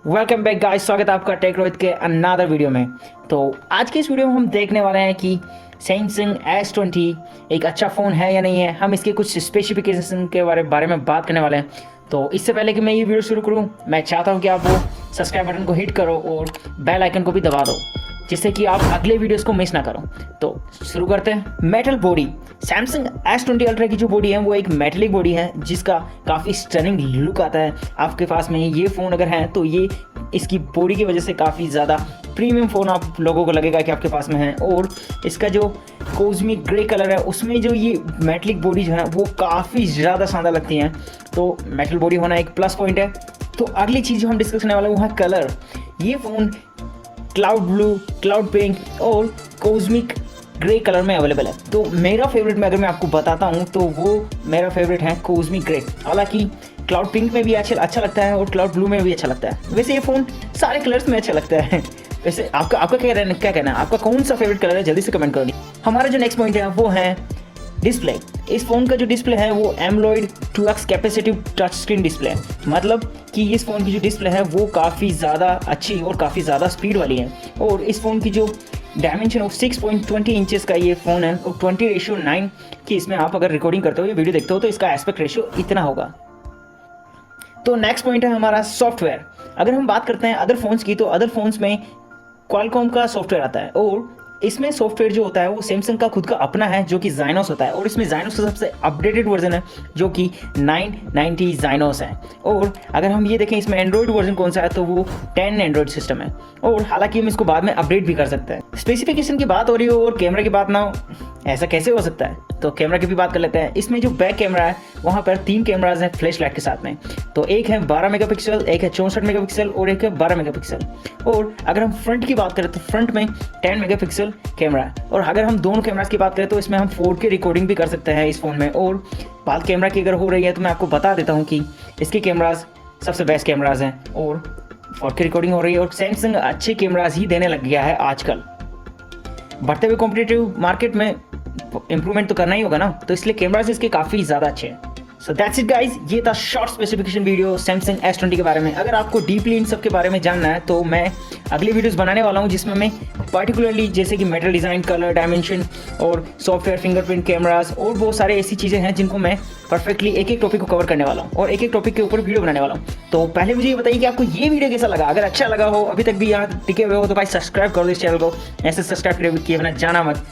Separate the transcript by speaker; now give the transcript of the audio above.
Speaker 1: Welcome back guys, स्वागत है आपका टेक रोहित के अनदर वीडियो में। तो आज के इस वीडियो में हम देखने वाले हैं कि सैमसंग S20 एक अच्छा फ़ोन है या नहीं है। हम इसके कुछ स्पेसिफिकेशन के बारे में बात करने वाले हैं। तो इससे पहले कि मैं ये वीडियो शुरू करूं, मैं चाहता हूं कि आप वो सब्सक्राइब बटन को हिट करो और बेल आइकन को भी दबा दो, जिससे कि आप अगले वीडियोस को मिस ना करो। तो शुरू करते हैं। Metal body, Samsung S20 ultra की जो बॉडी है वो एक मेटलिक बॉडी है, जिसका काफ़ी स्टनिंग लुक आता है। आपके पास में ये फ़ोन अगर है तो ये इसकी बॉडी की वजह से काफ़ी ज़्यादा प्रीमियम फ़ोन आप लोगों को लगेगा कि आपके पास में है। और इसका जो कोस्मिक ग्रे कलर है उसमें जो ये मेटलिक बॉडी जो है वो काफ़ी ज़्यादा शानदार लगती हैं। तो मेटल बॉडी होना एक प्लस पॉइंट है। तो अगली चीज़ जो हम डिस्कस करने वाले हैं वो है कलर। ये phone cloud blue, cloud pink और कोस्मिक ग्रे कलर में अवेलेबल है। तो मेरा फेवरेट में अगर मैं आपको बताता हूँ तो वो मेरा फेवरेट है कोस्मिक ग्रे। हालांकि क्लाउड पिंक में भी अच्छा लगता है और क्लाउड ब्लू में भी अच्छा लगता है। वैसे ये फ़ोन सारे कलर्स में अच्छा लगता है। वैसे आपका क्या कहना है, आपका कौन सा फेवरेट कलर है, जल्दी से कमेंट करो। हमारा जो नेक्स्ट पॉइंट है वो है डिस्प्ले। इस फ़ोन का जो डिस्प्ले है वो AMOLED 2x capacitive touch screen display है। मतलब कि इस फ़ोन की जो डिस्प्ले है वो काफ़ी ज़्यादा अच्छी और काफ़ी ज़्यादा स्पीड वाली है। और इस फ़ोन की जो डायमेंशन ऑफ 6.20 इंचेस का ये फ़ोन है और 20:9 की इसमें आप अगर रिकॉर्डिंग करते हो या वीडियो देखते हो तो इसका एस्पेक्ट रेशियो इतना होगा। तो नेक्स्ट पॉइंट है हमारा सॉफ्टवेयर। अगर हम बात करते हैं अदर फ़ोन्स की, तो अदर फ़ोन्स में क्वालकॉम का सॉफ्टवेयर आता है और इसमें सॉफ्टवेयर जो होता है वो सैमसंग का खुद का अपना है जो कि Exynos होता है। और इसमें Exynos का सबसे अपडेटेड वर्जन है जो कि 990 Exynos है। और अगर हम ये देखें इसमें एंड्रॉयड वर्जन कौन सा है तो वो 10 एंड्रॉयड सिस्टम है। और हालांकि हम इसको बाद में अपडेट भी कर सकते हैं। स्पेसिफिकेशन की बात हो रही हो और कैमरा की बात ना हो, ऐसा कैसे हो सकता है? तो कैमरा की भी बात कर लेते हैं। इसमें जो बैक कैमरा है वहाँ पर 3 कैमराज हैं फ्लैश लाइट के साथ में। तो एक है 12 मेगापिक्सल, एक है 64 मेगापिक्सल और एक है 12 मेगापिक्सल। और अगर हम फ्रंट की बात करें तो फ्रंट में 10 मेगापिक्सल कैमरा है। और अगर हम दोनों कैमराज की बात करें तो इसमें हम 4K रिकॉर्डिंग भी कर सकते हैं इस फ़ोन में। और बात कैमरा की अगर हो रही है तो मैं आपको बता देता हूँ कि इसके कैमराज सबसे बेस्ट कैमराज हैं और 4K रिकॉर्डिंग हो रही है। और सैमसंग अच्छे कैमराज ही देने लग गया है आजकल। बढ़ते हुए कॉम्पिटिटिव मार्केट में इंप्रूवमेंट तो करना ही होगा ना, तो इसलिए कैमराज इसके काफ़ी ज़्यादा अच्छे हैं। सो दैट्स इट गाइज, ये था short specification video Samsung S20 के बारे में। अगर आपको डीपली इन सब के बारे में जानना है तो मैं अगली वीडियोस बनाने वाला हूँ जिसमें मैं पर्टिकुलरली जैसे कि मेटल डिज़ाइन, कलर, डायमेंशन और सॉफ्टवेयर, फिंगरप्रिंट, कैमराज और बहुत सारे ऐसी चीज़ें हैं जिनको मैं परफेक्टली एक एक टॉपिक को कवर करने वाला हूँ और एक एक टॉपिक के ऊपर वीडियो बनाने वाला हूँ। तो पहले मुझे ये बताइए कि आपको ये वीडियो कैसा लगा। अगर अच्छा लगा हो, अभी तक भी यहाँ टिके हुए हो, तो भाई सब्सक्राइब कर दो इस चैनल को। ऐसे सब्सक्राइब किए बिना जाना मत।